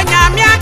Nyamia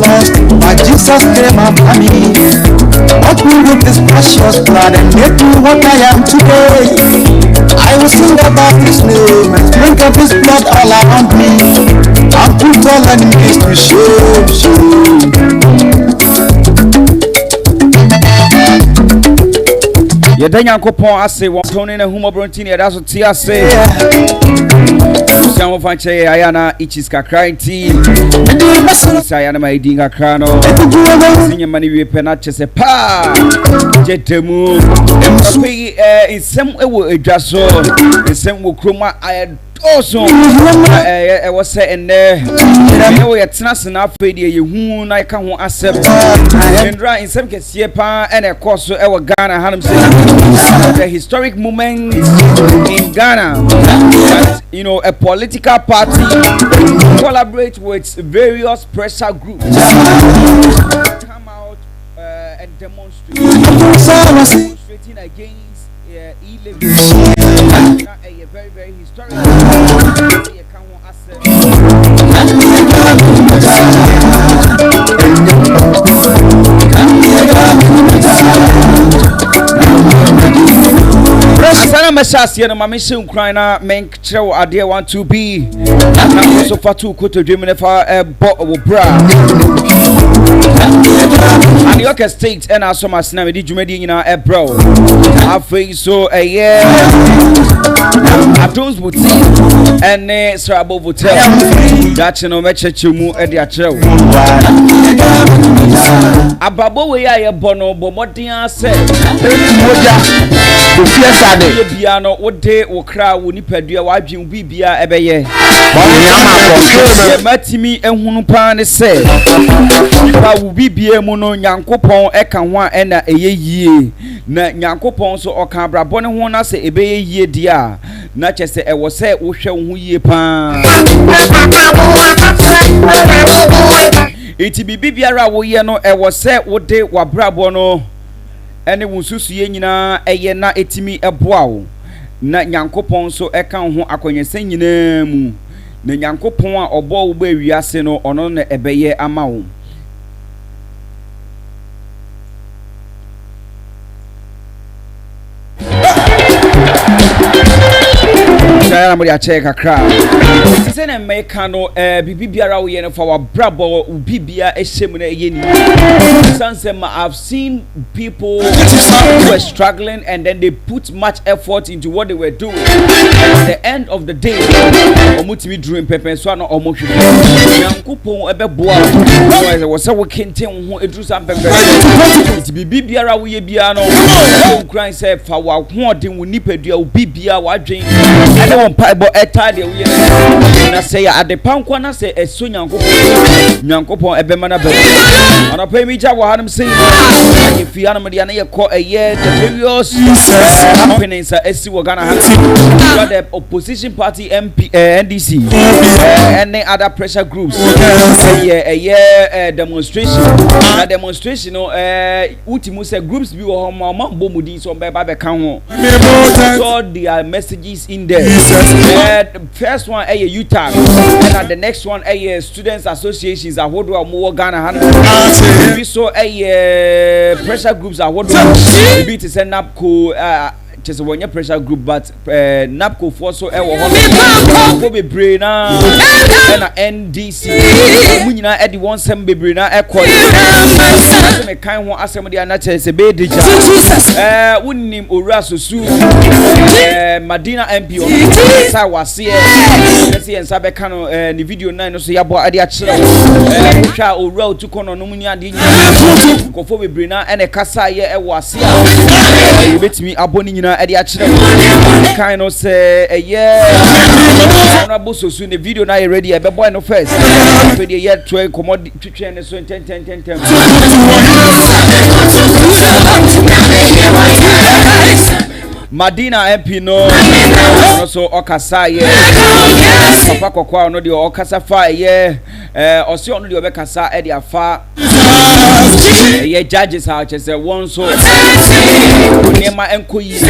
Lost, but Jesus came after me. Bought me with His precious blood and made me what I am today. I will sing about His name and sprinkle His blood all around me. I'll put all enemies to shame. Yedanya kopon ase won na humo brontini da so ti ase. Some fanche ayana ichiska crying. Sayana my dinga crano. Sinya mani we pena chese pa. Jetemu. Empe insem ewo edwaso. Insem wo kroma ay also I was saying there you know yetna na afedi ye hu na ka ho asem ndra in some case pa and a course so e Ghana hanum say the historic moment in Ghana that, you know, a political party collaborate with various pressure groups come out and demonstrating against e-levy. A very, very historic. Asana message here my mission Ukraine men chew ade want to be na so fatu koto dwemne fa bo bra and Yorke state and also my na me di dwumadi nyina bro afei so Adons Boutique and Sarabo Hotel that you know me chechu mu e dia chew ababo we ya bono bomodin ase moja ye bia no wode wo kra wo nipadua wa adwen bibia ebeye ye matimi ehunu pa ne se ba wo bibia mu no Nyankopon eka ho a na eyeyie na Nyankopon so oka brabo ne ho na se ebeye yie dia na chese e wo se wo hwe wo yie pa iti bibiara wo ye no e wo se wo de wabrabo no ene wonsusu ye nyina eye na etimi eboa wo na Nyankopon so eka ho akonyesa nyina mu na Nyankopon a obo wo ba wiase no ono na ebeye ama wo Saya mo dia check akra se na meka no bibiara wo ye no for wabrabo bibia ehjem na eye ni sansem I've seen people who were struggling and then they put much effort into what they were doing at the end of the day omutimi dream pepe so na omohwe Nyankopon ebeboa wo se wo kenten ho edru sam pepe bibiara wo ye bia no Ukraine say fa wa ho odin wo nipadua wo bibia wa dwen on Bible etade we na say adepankwa na say eso Nyankopon ebema na be ana pa mi ja wo hanum say if you anam dia na ye ko the various companies esi wo Ghana have the opposition party MP NDC and other pressure groups demonstration na demonstration no ultimu say groups bi wo ma bomudi so be ba be kan ho so their messages in there. The first one a UTAG and the next one a students associations are what more Ghana we saw a pressure groups are what we to send up just one pressure group but NAPCO for so go be brain and NDC we na edi one sem be brain na ekọ me kan ho asem dia na chese be deja wonnim owura sosu Madina MP on sa wase say ensa be kan ni video 9 no so yabo ade a kire hwa owura otukono no munya ade nyina kofo be brain na ene kasa ye e wase a betimi aboni nyina ade a kire kind of say na boso so the video na ready e be boy no first for the year 12 commodity twetwe ne so 10 Madina MP no so okasa ye papa kokwa no de okasa fa ye ose ono de obekasa e de afa ye judges ha chese won so nema enkoyi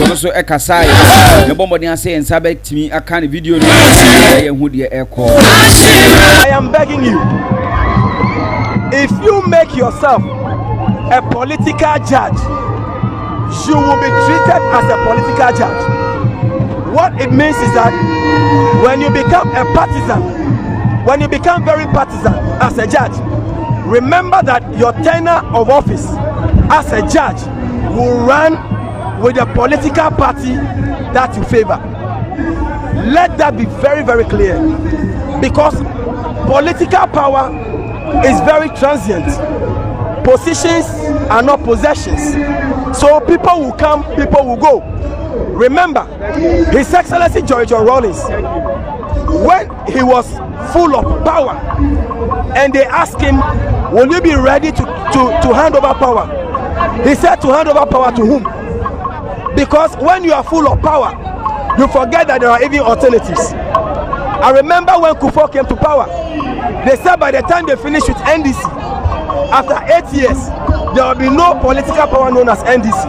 no so ekasa ye ne bombodi ase ensa betimi aka ne video no ye hu de eko. I am begging you, if you make yourself a political judge, you will be treated as a political judge. What it means is that when you become a partisan, when you become very partisan as a judge, remember that your tenure of office as a judge will run with the political party that you favor. Let that be very, very clear, because political power is very transient. Positions are not possessions. So people will come, people will go. Remember, His Excellency George Rawlings, when he was full of power, and they asked him, will you be ready to hand over power? He said, to hand over power to whom? Because when you are full of power, you forget that there are even alternatives. I remember when Kufuor came to power, they said by the time they finish with NDC, after 8 years, there will be no political power known as NDC.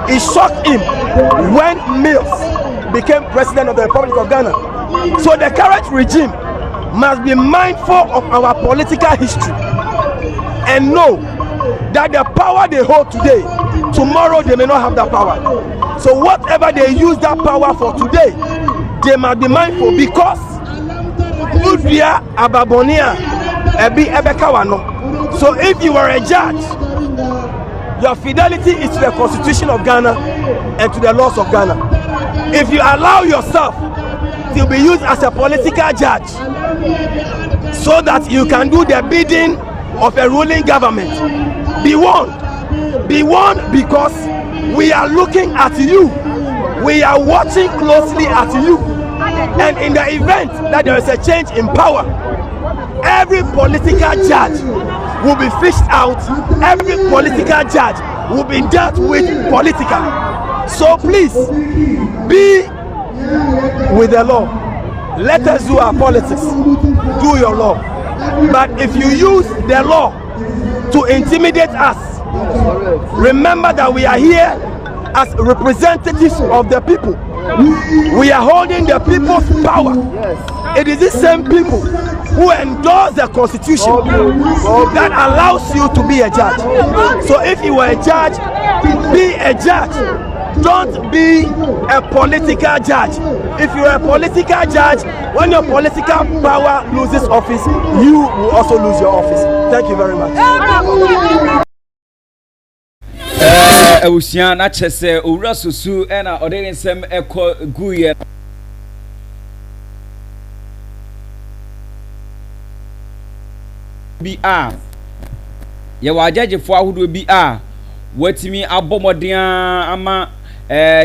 It shocked him when Mills became president of the Republic of Ghana. So the current regime must be mindful of our political history and know that the power they hold today, tomorrow they may not have that power. So whatever they use that power for today, they must be mindful, because Udria Ababonia Ebi Ebekawano. So if you are a judge, your fidelity is to the Constitution of Ghana and to the laws of Ghana. If you allow yourself to be used as a political judge so that you can do the bidding of a ruling government, be warned, because we are looking at you, we are watching closely at you, and in the event that there is a change in power, every political judge will be fished out, every political judge will be dealt with politically. So please, be with the law. Let us do our politics, do your law. But if you use the law to intimidate us, remember that we are here as representatives of the people. We are holding the people's power. It is the same people who endorse the Constitution that allows you to be a judge. So if you are a judge, be a judge. Don't be a political judge. If you are a political judge, when your political power loses office, you will also lose your office. Thank you very much. Ewusia na chese owura susu na odene nsem ekọ guye bi a ye wajajefo ahodo bi a watimi abomoden ama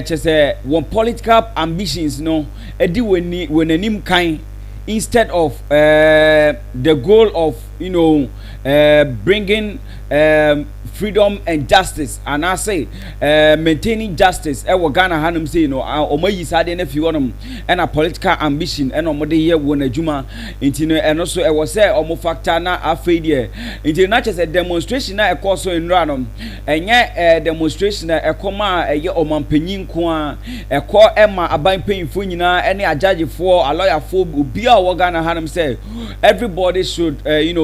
chese one political ambitions no edi wenanim kan, instead of the goal of bringing freedom and justice, and I say maintaining justice. Ghana hanum say omayi sade na fi wonum and a political ambition and omode ye won adwuma intino and also e was say omo factor na afedie intino na chese demonstration na ekoso enra no enye demonstration na ekoma eye omampanyin ko a eko ema aban panyinfo nyina ene ajagefo a lawyer fo obi a wo Ghana hanum say everybody should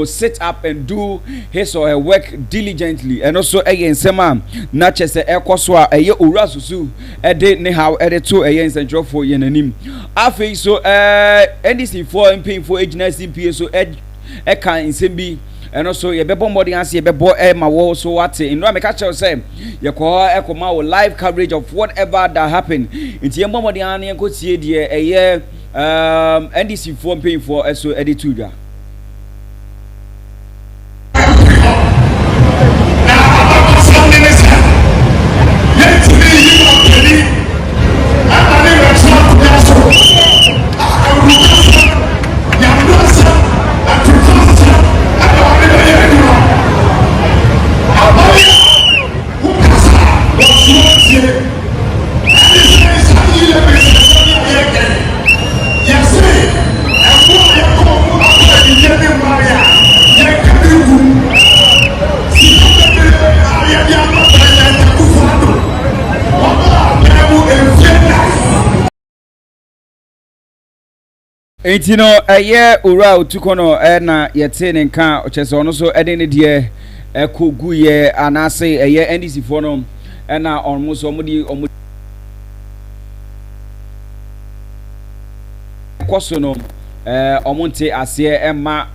sit up and do his or her work diligently. And also again sema na chese ekoso a eye owura susu ede ne how ede to eye nsentro for yenanim afei so NDC for MP for agency CPA so e kan nsembi. And also ye bebo mbodi anse ye bebo ma wo so what in no make sure say ye ko ekoma wo live coverage of whatever that happen inti ye mbodi an ye ko tie de eye NDC for MP for so edituda. enti no eye ura otukono na yete ne nka ochese ono so ede ne de ekogu ye anase eye NDC fo no na almost omudi koso no omonte ase ema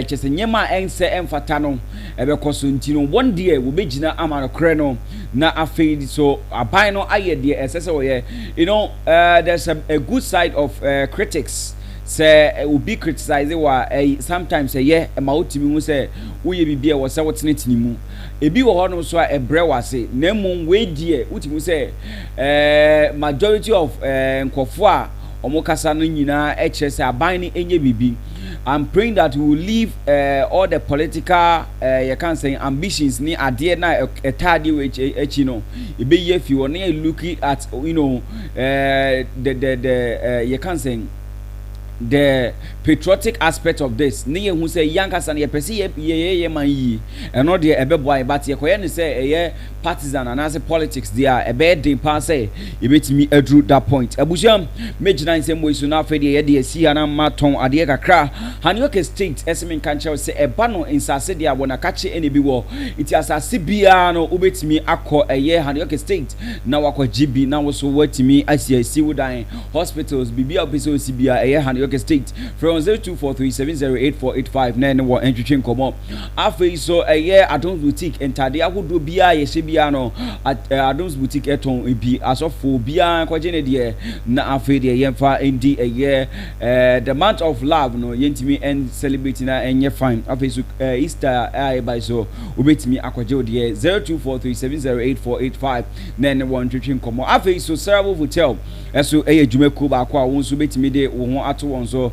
chese nyema ense emfata no ebe koso nti no one day we begina amanokre no na afei so aban no aye de esese we you know there's a good side of critics say will be criticized wa sometimes say ma otimi mu say wo ye bibia wo say wotenetini mu ebi wo hono so ebre wase na mum we die utimi say majority of nkofo a omokasa no nyina eche say aban ni enye bibi. I'm praying that we will leave all the political you can say ambitions ni ade na etade we echi no e be ye fi won na looking at you know the you can say the patriotic aspect of this ne ye hu say yankasa na ye pese ye man yi eno de ebeboa but ye koye ne say ye partisan and as politics there e be din pa say e betimi adru that point abusham mejina nsem we so na afede ye de si ana maton ade kakra Yorke state esmen kanche say e ba no insase de abona kache ene bi wo iti asase bia no obetimi akọ eye Yorke state na wakọ GB na wo so watimi asi wodan hospitals bibia obeso si bia eye Yorke state from 0243708485 na wo entwetwe komo afei so eye Adams boutique entade akodo bia ye hye bia no Adams boutique eton bi asofo bia kwaje ne de na afei de yemfa endi eye the month of love no yentimi and celebrating enye fine afei so Easter by so obetimi akwaje de 0243708485 na wo entwetwe komo afei so Sarabo hotel eso eye dwumako ba kwa wo so betimi de wo ho ato won so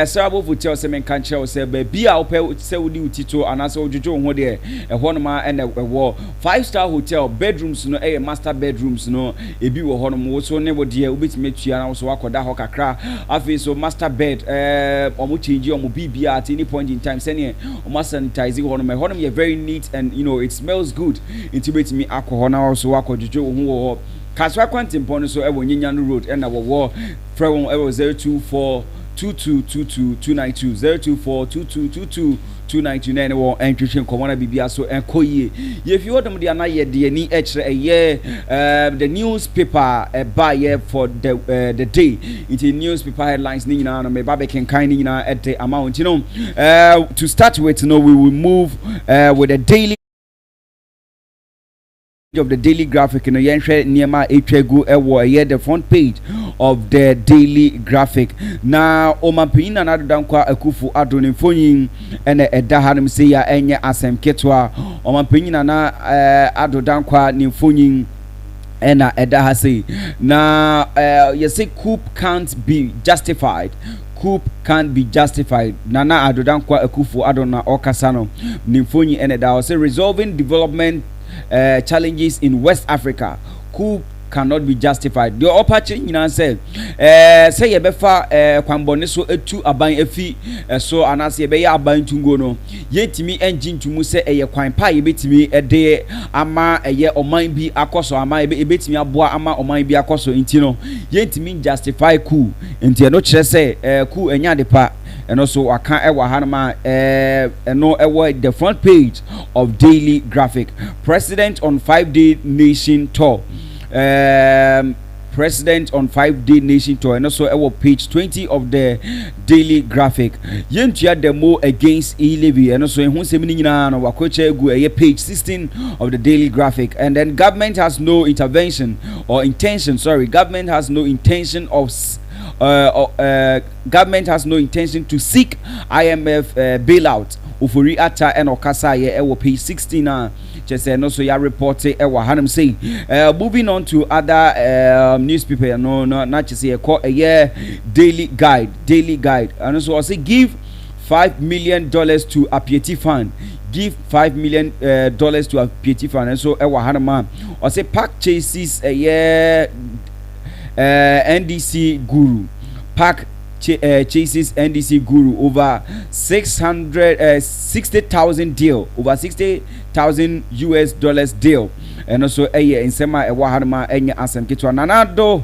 Sarabo hotel se men kan che se ba bia opɛ se wodi utito anase odwodwo ho de ɛhɔ no ma ɛna ɛwɔ 5-star hotel bedrooms no master bedrooms no ebi wɔ hɔ no mo so ne wodi obetimi atua na so akoda hɔ kakra afei so master bed omo change omo bibia at any point in time sene omo sanitize hɔ no ma hɔ no ye very neat and you know it smells good into betimi akɔ na so akodwodwo ho wɔ Kaswa Quantimpon so ewo Nyinyanu road and our war from 0242222292 0242222292 and Christian Commander Bibia so and Koye. If you want them the anaye the extra a year the newspaper buy for the day. It's a newspaper headlines nina no me babe can kind at the amount, you know. To start with, you know, we will move with the daily of the daily graphic in the Yenshwe Niema Hytvgh ewo the front page of the daily graphic. Now Omampina na dankwa akufu adoni fonyin ene edahanum se ya enye asem ketwa Omampina na adodankwa ni fonyin ena edahase na you say coup can't be justified. Coup can't be justified. Nana adodankwa akufu adona okasano ni fonyin ene da say resolving development challenges in West Africa who cannot be justified. The upper chain say ye befa kwambone so etu aban efi so anase ye be ya aban tungo no yetimi engine tumu se eye kwan pa ye betimi ede ama eye oman bi akoso ama ye betimi aboa ama oman bi akoso nti no yetimi justify coup nti no kire se coup enya de pa and also I can't ever hanama the front page of daily graphic. President on 5-day nation tour. President on 5-day nation tour and also our page 20 of the daily graphic. Yentia demo against e-levy and also in page 16 of the daily graphic. And then government has no intervention or intention. Government has no intention of government has no intention to seek IMF bailout. Ufuri ata and okasa ye ewo page 16 just no so ya report ewa hanum say moving on to other newspaper no not just say call a year daily guide and so I say give $5 million to a piety fund. Give $5 million to a piety fund and so ewa hanuma I say pack chases a year NDC guru pack chases NDC guru over 60,000 deal over $60,000 US deal and also in sema wahanma enya asem kitwa nanado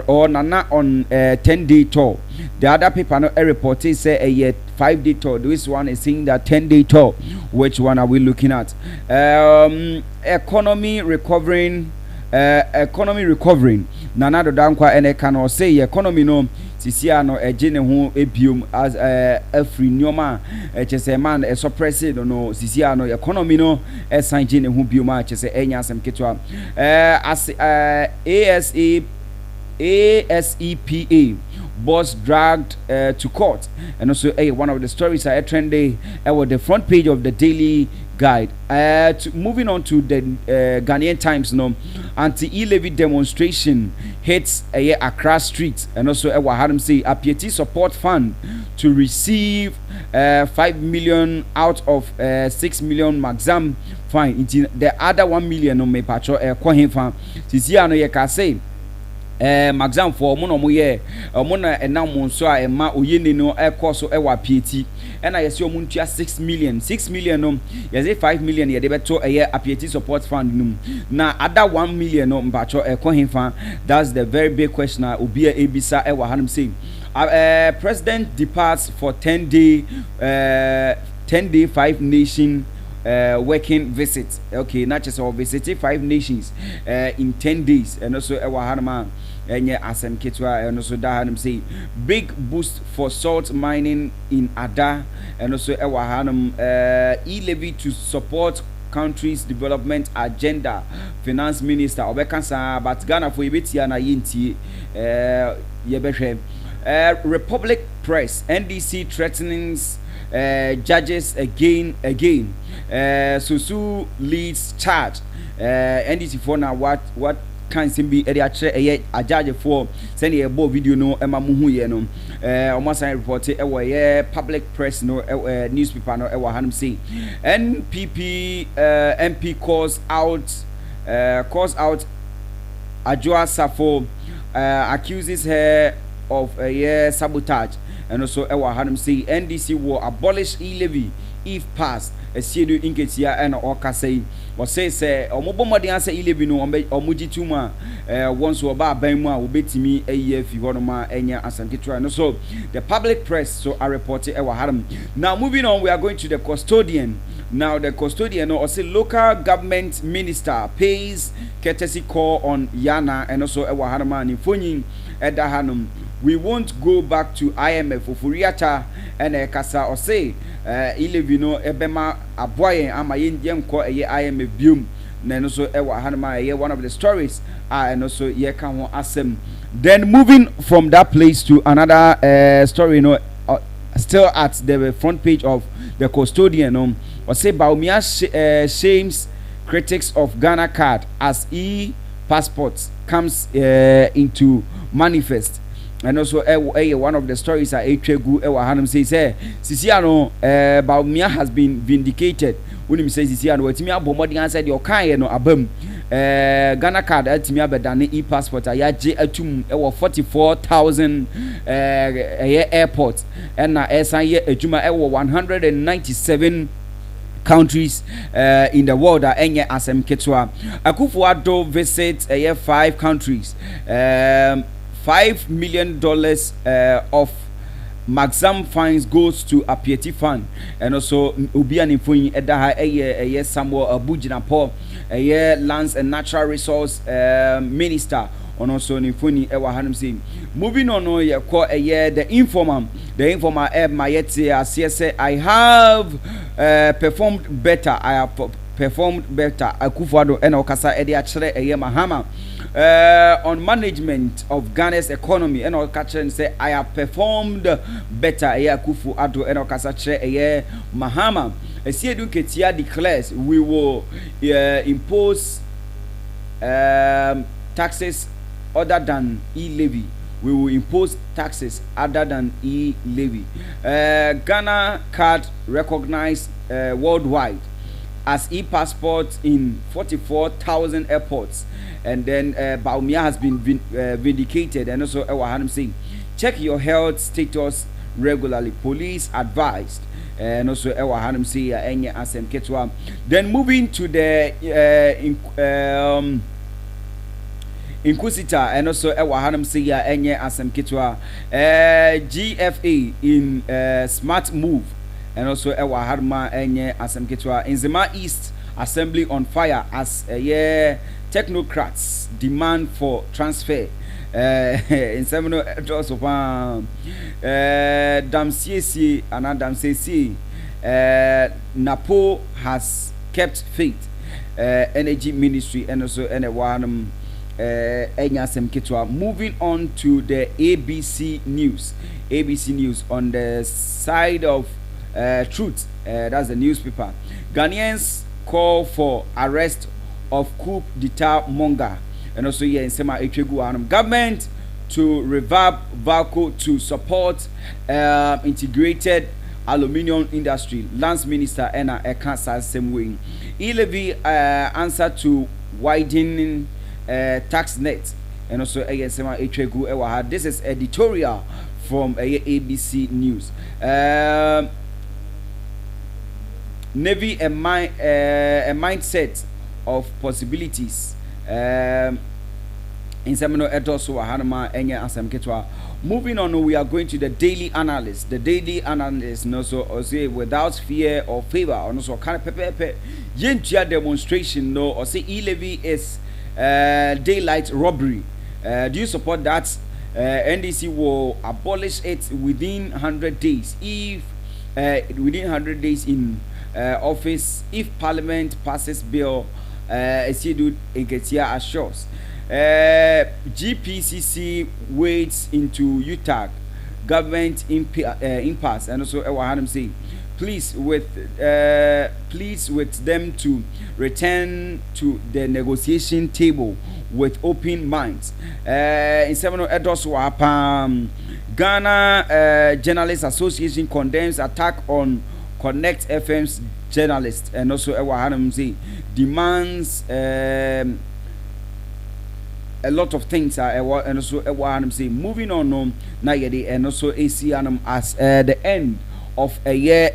or nana on 10-day tour. The other people no report say a 5-day tour. This one is saying that 10-day tour. Which one are we looking at? Economy recovering. Nana do dankwa ene can say economy no sisia no ejene ho ebium as a free nyoma chese man suppress it no sisia no economy no esanjene ho biuma chese enya asem ketwa as ASEPA boss dragged to court, and also one of the stories are trendy with the front page of the Daily Guide. Moving on to the Ghanaian Times, no anti-e-levy demonstration hits Accra streets, and also Wahadam say a piety support fund to receive 5 million out of 6 million maximum fine. The other 1 million no me patro kwahin fan. Sisi ano ye ka say maxam for mo no mo ye mo na enam mo so a ema oyeni no ekoso ewa piety and I assume muntia 6 million no yes 5 million ye de beto a piety support fund num na other 1 million no mpacho ekohinfa. That's the very big question obi a ebisa ewa hanum say president departs for 10-day 5 nation working visit. Okay, not just all visiting 5 nations in 10 days, and also ewa hanuma enye asem kitwa, and also da hanum say big boost for salt mining in Ada, and also ewa hanum e-levy to support country's development agenda. Finance Minister Obekansa but Ghana for ibiti na yinti yebehwe. Republic Press NDC threatens judges again. Susu leads charge. NDC for now what can be a judge for sending a video no Emma Muhuye no almost I reported public press no newspaper no Hanum say MP calls out Ajua Safo accuses her of sabotage, and also Hanum say NDC will abolish e-levy if passed. A sedu inketia and oka say or say omobomodi answer e-levy no omuji tuma once oba banwa obetimi eye fi honoma enya asanketwa. And so the public press so I reported Hanum. Now moving on, we are going to the custodian. Now the custodian or say local government minister pays courtesy call on Yana, and also Hanuma and Fonyin Eda Hanum. We won't go back to IMF for Furiata and Kasa or say e-levy no ebema aboye ama yen ko IMF bium na no so Hanuma one of the stories and also ye kan ho asem. Then moving from that place to another story still at the front page of the custodian or say Baumia shames critics of Ghana card as e-passports comes into manifest. And also one of the stories are Hytvgh Hanum says Sisiano Baumia has been vindicated. When he says Sisiano Timia Bomodi answered your kind no abem Ghana card Timia bedane e-passport ayaje atum 44,000 airports and na esan ejuma 197 countries in the world are enye asem ketwa. Akufo-Addo visits 5 countries. $5 million of maximum fines goes to a piety fund, and also Ubian Infoyin Edaha a Samuel Abujinapo, a lands and natural resource minister, and also Nifuni Ewa Hanum saying. Moving on, the informer Mayete CSA, I have performed better. Akufo-Addo and Okasa Ediachere a Mahama. On management of Ghana's economy, and Okachen say I have performed better. Akufo-Addo and Okasache Mahama. Siedu Ketia declares we will impose taxes other than e-levy. We will impose taxes other than e-levy. Ghana card recognized worldwide as e-passport in 44,000 airports. And then Baumia has been vindicated, and also Hanum saying check your health status regularly. Police advised. no so ewa hanum say ya enye asem ketwa. Then moving to the Inquisitor and also ewa hanum say ya enye asem ketwa. GFA in smart move and also ewa harma enye asem ketwa. In Zema East Assembly on fire as technocrats demand for transfer. In seminal also Damsiesi and Damsiesi Napo has kept faith. Energy Ministry and also one Enyasem Kitwa. Moving on to the ABC News. ABC News on the side of truth. That's the newspaper. Ghanaians call for arrest of coup d'etat monger. And also here in Sema Hytvgh government to revamp Valco to support integrated aluminium industry. Lance Minister Ena Ekansa same way. E-levy answer to widening tax net. And also here in Sema Hytvgh. This is editorial from ABC News. Navy a mindset of possibilities. In Seminole Edoso Hanama Enya Asam Ketwa. Moving on, we are going to the daily analyst. The daily analyst no so say without fear or favor, or no so kind of pepe yentia demonstration no or say e-levy is daylight robbery. Do you support that? NDC will abolish it within 100 days if within 100 days in office if Parliament passes bill Esidu Nketia assures. GPCC wades into Hytvgh government impasse and also Ewahanam say please with them to return to the negotiation table with open minds. In several Edos Wapam Ghana Journalists Association condemns attack on Connect FM's journalist and also Ewahanam say demands a lot of things are and also Ewahanam say moving on na yede and also ACNM as the end of a year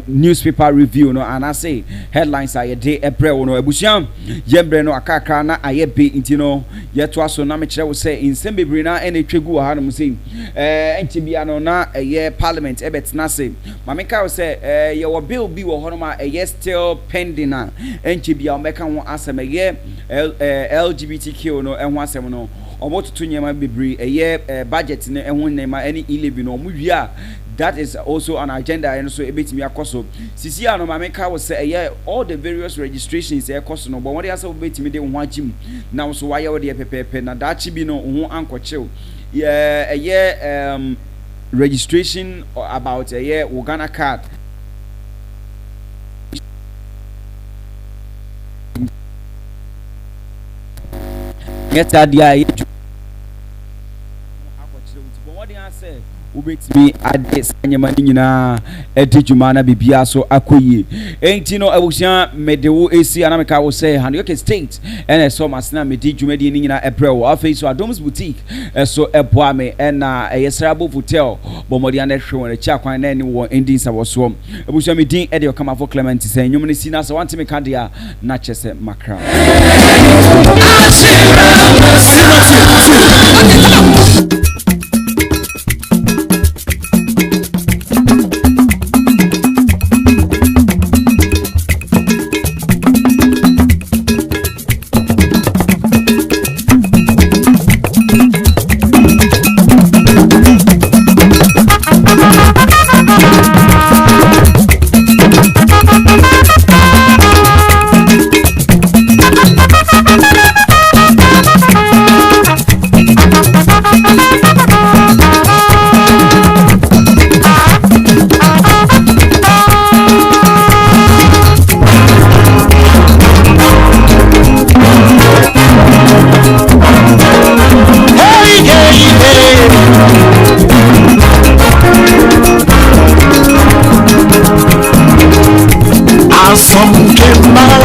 newspaper review no and I say headlines are a day April no ebusiam yembre no akaka na ayebe intino yeto so na me kire wo say insem bebre na ene twegu ha no say entibia no na a year parliament ebet na say mameka wo say ye wo bill bi wo hono ma a year still pending na entibia o meka ho asem a year LGBTQ no enho asem no omotutu nyema bebre a year budget ne enho nyema any e-levy no mu wi a that is also an agenda and so a bit me akoso sisi ano mameka was say all the various registrations e koso no but what dey say bit me dey ho agim now so why you dey pepepe na that chi bi no ho ankochew registration about a year Uganda card get that dia akochew but what dey say ubetimi ades anyamani nyina edijuma na bibia so akoyi enti no abusia medewo esi anameka wo say Yorke state ene so masna medijuma di nyina April afei so Adoms boutique so eboame ena yesrabo hotel bomodi ande hwe na cha kwan na ni wo ending sawoso abusia medin ede Okamafo Clement say nyum ne sina so wantimi kadia na chese makra Some